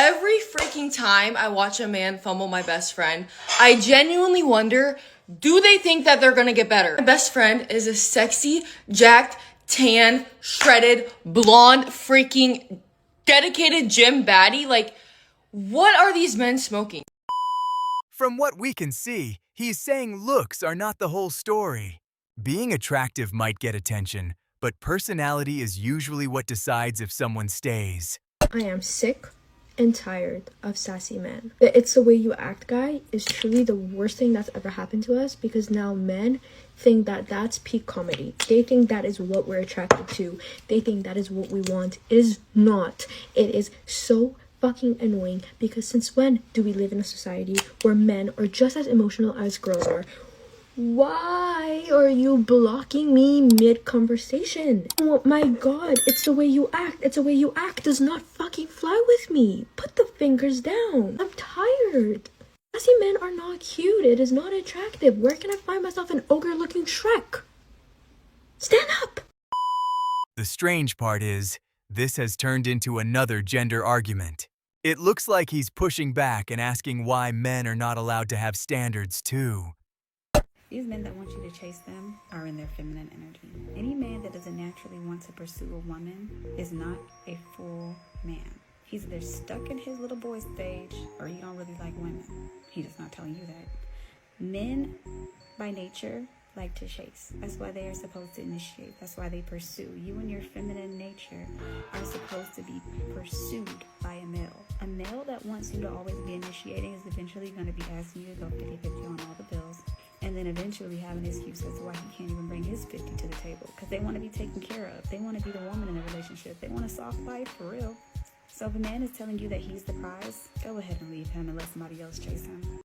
Every freaking time I watch a man fumble my best friend, I genuinely wonder, do they think that they're gonna get better? My best friend is a sexy, jacked, tan, shredded, blonde, freaking dedicated gym baddie. Like, what are these men smoking? From what we can see, he's saying looks are not the whole story. Being attractive might get attention, but personality is usually what decides if someone stays. I am sick and tired of sassy men. The "it's the way you act" guy is truly the worst thing that's ever happened to us, because now men think that that's peak comedy. They think that is what we're attracted to. They think that is what we want. It is not. It is so fucking annoying, because since when do we live in a society where men are just as emotional as girls are? Why are you blocking me mid-conversation? Oh my god, it's the way you act. It's the way you act does not fucking fly with me. Put the fingers down. I'm tired. Sassy men are not cute. It is not attractive. Where can I find myself an ogre-looking Shrek? Stand up! The strange part is, this has turned into another gender argument. It looks like he's pushing back and asking why men are not allowed to have standards too. These men that want you to chase them are in their feminine energy. Any man that doesn't naturally want to pursue a woman is not a full man. He's either stuck in his little boy stage or you don't really like women. He's just not telling you that. Men, by nature, like to chase. That's why they are supposed to initiate. That's why they pursue. You and your feminine nature are supposed to be pursued by a male. A male that wants you to always be initiating is eventually going to be asking you to go 50-50 on all the bills. And then eventually have an excuse as to why he can't even bring his 50 to the table. Because they want to be taken care of. They want to be the woman in the relationship. They want a soft life, for real. So if a man is telling you that he's the prize, go ahead and leave him and let somebody else chase him.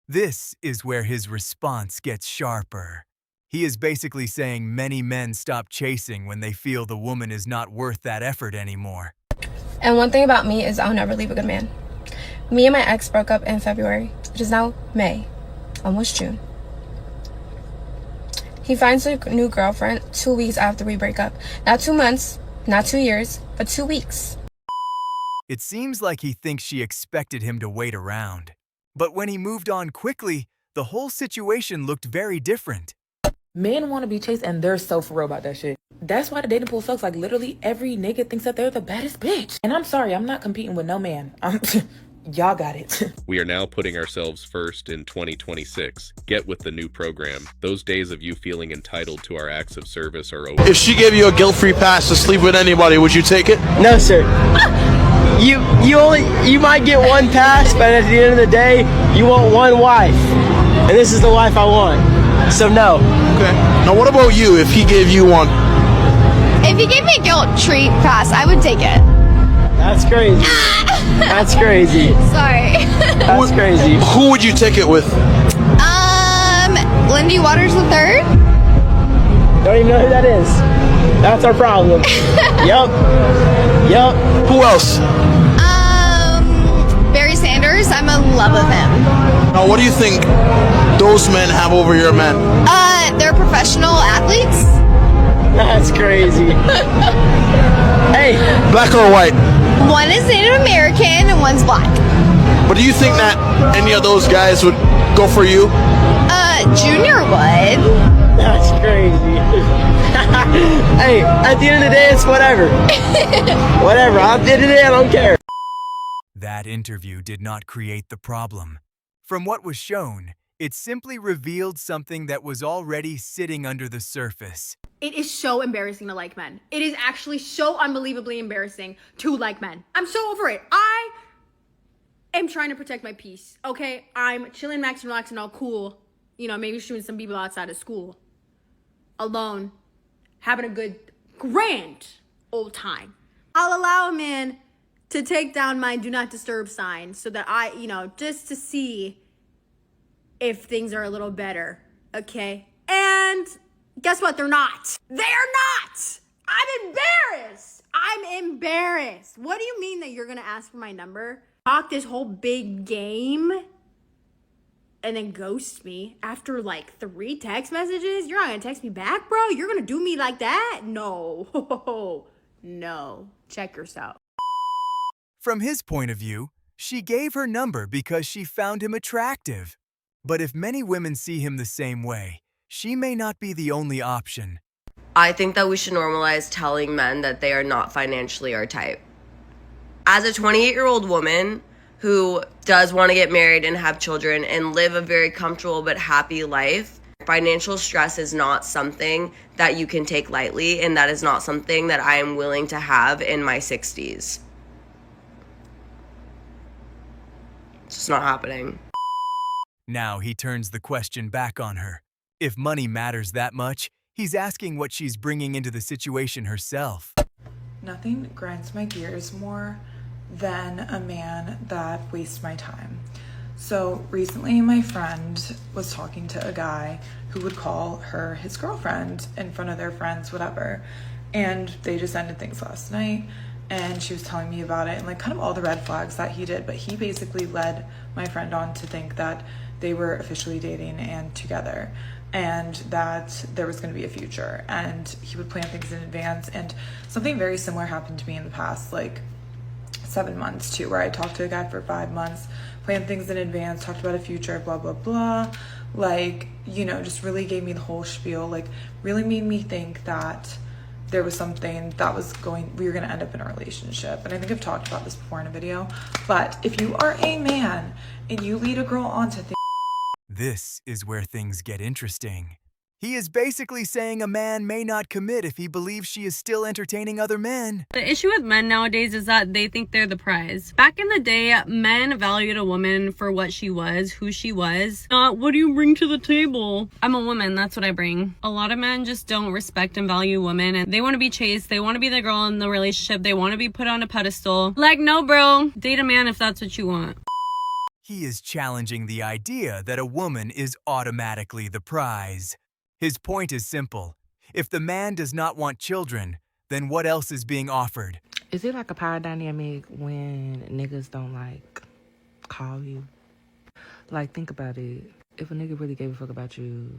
This is where his response gets sharper. He is basically saying many men stop chasing when they feel the woman is not worth that effort anymore. And one thing about me is I'll never leave a good man. Me and my ex broke up in February, which is now May. Almost June. He finds a new girlfriend 2 weeks after we break up. Not 2 months, not 2 years, but 2 weeks. It seems like he thinks she expected him to wait around. But when he moved on quickly, the whole situation looked very different. Men want to be chased, and they're so for real about that shit. That's why the dating pool sucks. Like, literally every nigga thinks that they're the baddest bitch. And I'm sorry, I'm not competing with no man. Y'all got it. We are now putting ourselves first in 2026. Get with the new program. Those days of you feeling entitled to our acts of service are over. If she gave you a guilt-free pass to sleep with anybody, would you take it? No, sir. You might get one pass, but at the end of the day, you want one wife. And this is the wife I want. So no. Okay. Now what about you if he gave you one? If he gave me a guilt-free pass, I would take it. That's crazy. That's crazy. Sorry. That's crazy. Who would you take it with? Lindy Waters III. Don't even know who that is. That's our problem. Yup. Who else? Barry Sanders. I'm in love with him. Now what do you think those men have over your men? They're professional athletes. That's crazy. Hey. Black or white? One is Native American and one's black. But do you think that any of those guys would go for you? Junior would. That's crazy. Hey, at the end of the day, it's whatever. Whatever. At the end of the day, I don't care. That interview did not create the problem. From what was shown, it simply revealed something that was already sitting under the surface. It is so embarrassing to like men. It is actually so unbelievably embarrassing to like men. I'm so over it. I am trying to protect my peace, okay? I'm chilling, maxing, relaxing, all cool. You know, maybe shooting some people outside of school. Alone. Having a good, grand old time. I'll allow a man to take down my do not disturb sign so that I, just to see if things are a little better, okay? And guess what? They're not. They're not. I'm embarrassed. What do you mean that you're gonna ask for my number? Talk this whole big game and then ghost me after like 3 text messages? You're not gonna text me back, bro? You're gonna do me like that? No. No. Check yourself. From his point of view, she gave her number because she found him attractive. But if many women see him the same way, she may not be the only option. I think that we should normalize telling men that they are not financially our type. As a 28-year-old woman who does want to get married and have children and live a very comfortable but happy life, financial stress is not something that you can take lightly, and that is not something that I am willing to have in my 60s. It's just not happening. Now he turns the question back on her. If money matters that much, he's asking what she's bringing into the situation herself. Nothing grinds my gears more than a man that wastes my time. So recently my friend was talking to a guy who would call her his girlfriend in front of their friends, whatever. And they just ended things last night. And she was telling me about it and like kind of all the red flags that he did. But he basically led my friend on to think that they were officially dating and together, and that there was going to be a future, and he would plan things in advance. And something very similar happened to me in the past, like 7 months too, where I talked to a guy for 5 months, planned things in advance, talked about a future, blah, blah, blah. Like, you know, just really gave me the whole spiel, like really made me think that there was something that we were going to end up in a relationship. And I think I've talked about this before in a video, but if you are a man and you lead a girl on to things. This is where things get interesting. He is basically saying a man may not commit if he believes she is still entertaining other men. The issue with men nowadays is that they think they're the prize. Back in the day, men valued a woman for what she was, who she was, not what do you bring to the table. I'm a woman, that's what I bring. A lot of men just don't respect and value women, and they want to be chased, they want to be the girl in the relationship, they want to be put on a pedestal. Like, no bro, date a man if that's what you want. He is challenging the idea that a woman is automatically the prize. His point is simple. If the man does not want children, then what else is being offered? Is it like a power dynamic when niggas don't like call you? Like, think about it. If a nigga really gave a fuck about you,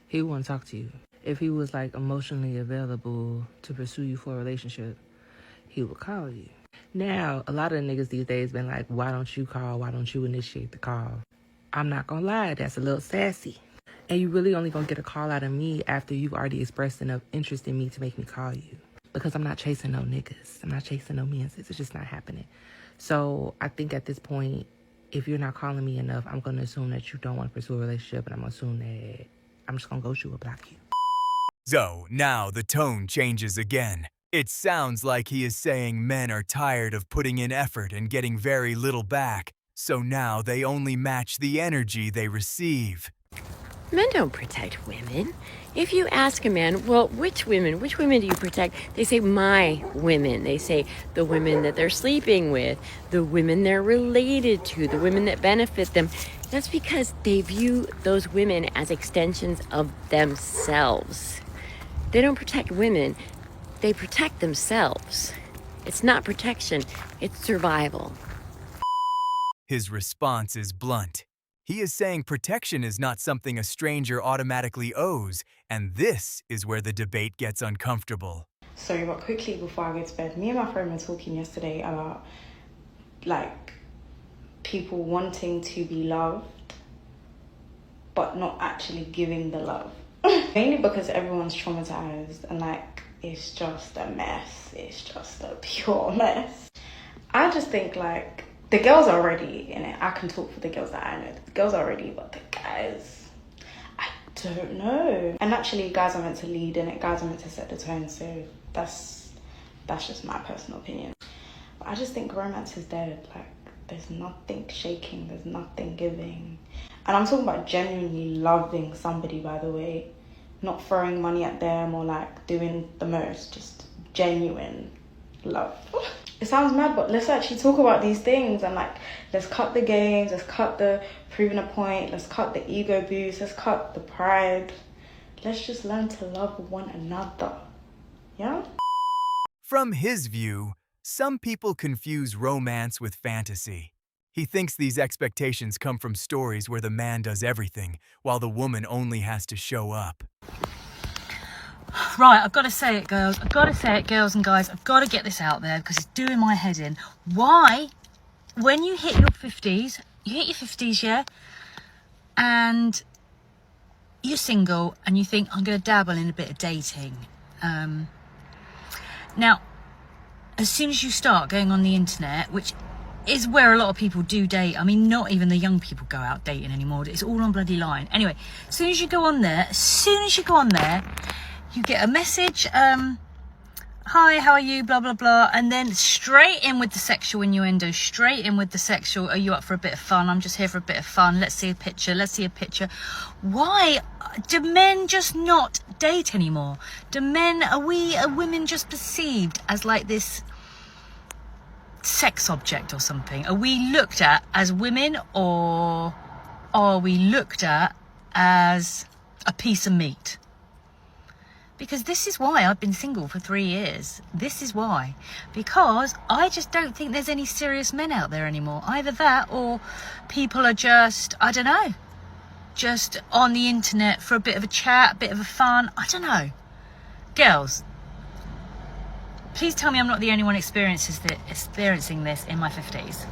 he would want to talk to you. If he was like emotionally available to pursue you for a relationship, he would call you. Now, a lot of the niggas these days been like, why don't you call? Why don't you initiate the call? I'm not gonna lie, that's a little sassy. And you really only gonna get a call out of me after you've already expressed enough interest in me to make me call you. Because I'm not chasing no niggas. I'm not chasing no men. It's just not happening. So I think at this point, if you're not calling me enough, I'm gonna assume that you don't want to pursue a relationship, and I'm gonna assume that I'm just gonna ghost you or block you. So now the tone changes again. It sounds like he is saying men are tired of putting in effort and getting very little back. So now they only match the energy they receive. Men don't protect women. If you ask a man, well, which women do you protect? They say, my women. They say the women that they're sleeping with, the women they're related to, the women that benefit them. That's because they view those women as extensions of themselves. They don't protect women. They protect themselves. It's not protection, it's survival. His response is blunt. He is saying protection is not something a stranger automatically owes, and this is where the debate gets uncomfortable. Sorry, but quickly before I go to bed, me and my friend were talking yesterday about, like, people wanting to be loved, but not actually giving the love. Mainly because everyone's traumatized and, like, it's just a mess. It's just a pure mess. I just think, like, the girls are ready, and I can talk for the girls that I know. The girls are ready, but the guys, I don't know. And naturally, guys are meant to lead, and guys are meant to set the tone. So that's just my personal opinion. But I just think romance is dead. Like, there's nothing shaking. There's nothing giving. And I'm talking about genuinely loving somebody, by the way. Not throwing money at them or, like, doing the most. Just genuine love. It sounds mad, but let's actually talk about these things and, like, let's cut the games, let's cut the proving a point, let's cut the ego boost, let's cut the pride. Let's just learn to love one another. Yeah? From his view, some people confuse romance with fantasy. He thinks these expectations come from stories where the man does everything, while the woman only has to show up. Right, I've got to say it, girls. I've got to say it, girls and guys. I've got to get this out there because it's doing my head in. Why, when you hit your 50s, yeah, and you're single and you think, I'm going to dabble in a bit of dating. Now, as soon as you start going on the internet, which is where a lot of people do date. I mean, not even the young people go out dating anymore. It's all on bloody line. Anyway, as soon as you go on there, you get a message, hi, how are you, blah, blah, blah, and then straight in with the sexual innuendo, straight in with the sexual, are you up for a bit of fun? I'm just here for a bit of fun. Let's see a picture. Why do men just not date anymore? Are women just perceived as like this sex object or something? Are we looked at as women, or are we looked at as a piece of meat? Because this is why I've been single for 3 years. This is why. Because I just don't think there's any serious men out there anymore. Either that or people are just, I don't know, just on the internet for a bit of a chat, a bit of a fun. I don't know. Girls, please tell me I'm not the only one experiencing this in my 50s.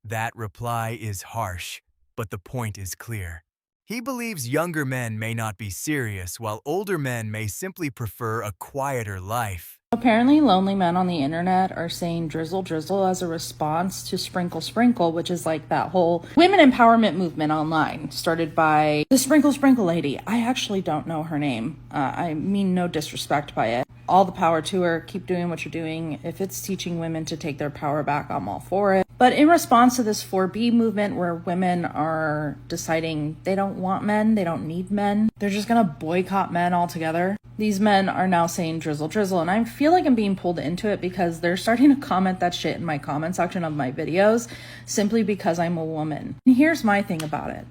That reply is harsh, but the point is clear. He believes younger men may not be serious, while older men may simply prefer a quieter life. Apparently, lonely men on the internet are saying drizzle drizzle as a response to sprinkle sprinkle, which is like that whole women empowerment movement online started by the sprinkle sprinkle lady. I actually don't know her name. I mean no disrespect by it. All the power to her. Keep doing what you're doing. If it's teaching women to take their power back, I'm all for it. But in response to this 4B movement where women are deciding they don't want men, they don't need men, they're just gonna boycott men altogether. These men are now saying drizzle drizzle, and I feel like I'm being pulled into it because they're starting to comment that shit in my comment section of my videos simply because I'm a woman. And here's my thing about it.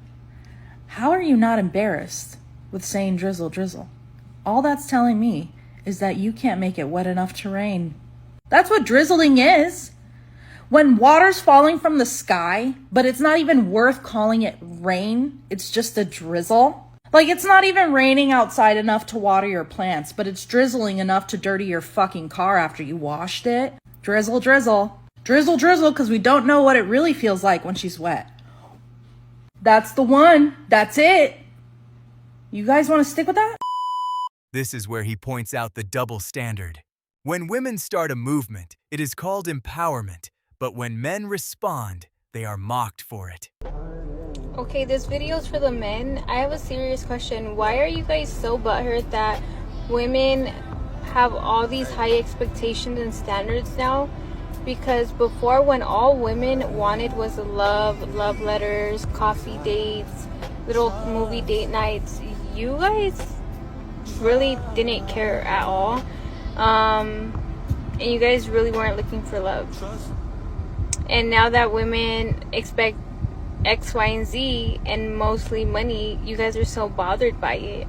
How are you not embarrassed with saying drizzle drizzle? All that's telling me is that you can't make it wet enough to rain. That's what drizzling is. When water's falling from the sky, but it's not even worth calling it rain, it's just a drizzle. Like, it's not even raining outside enough to water your plants, but it's drizzling enough to dirty your fucking car after you washed it. Drizzle, drizzle. Drizzle, drizzle, because we don't know what it really feels like when she's wet. That's the one. That's it. You guys want to stick with that? This is where he points out the double standard. When women start a movement, it is called empowerment, but when men respond, they are mocked for it. Okay, this video is for the men. I have a serious question. Why are you guys so butthurt that women have all these high expectations and standards now? Because before, when all women wanted was love letters, coffee dates, little movie date nights, you guys really didn't care at all. And you guys really weren't looking for love. And now that women expect X, Y, and Z, and mostly money, you guys are so bothered by it.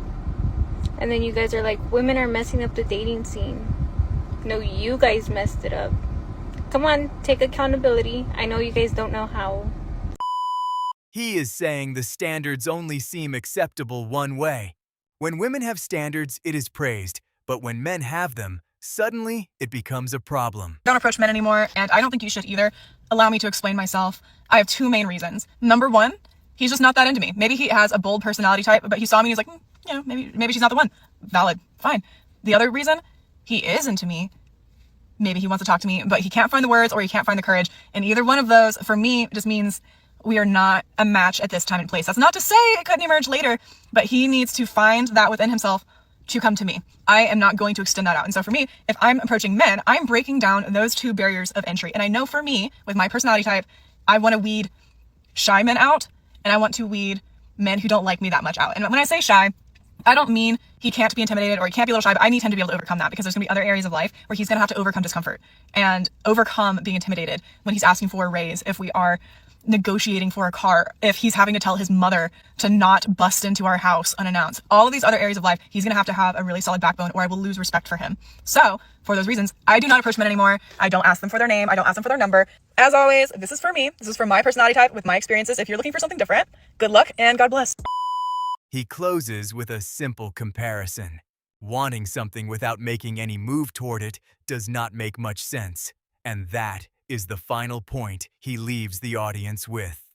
And then you guys are like, women are messing up the dating scene. No, you guys messed it up. Come on, take accountability. I know you guys don't know how. He is saying the standards only seem acceptable one way. When women have standards, it is praised, but when men have them, suddenly it becomes a problem. I don't approach men anymore, and I don't think you should either. Allow me to explain myself. I have two main reasons. Number one, he's just not that into me. Maybe he has a bold personality type, but he saw me and he's like, maybe she's not the one. Valid, fine. The other reason, he is into me. Maybe he wants to talk to me, but he can't find the words or he can't find the courage. And either one of those, for me, just means we are not a match at this time and place. That's not to say it couldn't emerge later, but he needs to find that within himself to come to me. I am not going to extend that out. And so for me, if I'm approaching men, I'm breaking down those two barriers of entry. And I know for me, with my personality type, I want to weed shy men out, and I want to weed men who don't like me that much out. And when I say shy, I don't mean he can't be intimidated or he can't be a little shy, but I need him to be able to overcome that, because there's gonna be other areas of life where he's gonna have to overcome discomfort and overcome being intimidated when he's asking for a raise, if we are negotiating for a car, if he's having to tell his mother to not bust into our house unannounced. All of these other areas of life, he's gonna have to have a really solid backbone, or I will lose respect for him. So for those reasons, I do not approach men anymore. I don't ask them for their name. I don't ask them for their number. As always, this is for me. This is for my personality type with my experiences. If you're looking for something different, good luck and God bless. He closes with a simple comparison. Wanting something without making any move toward it does not make much sense. And that is the final point he leaves the audience with.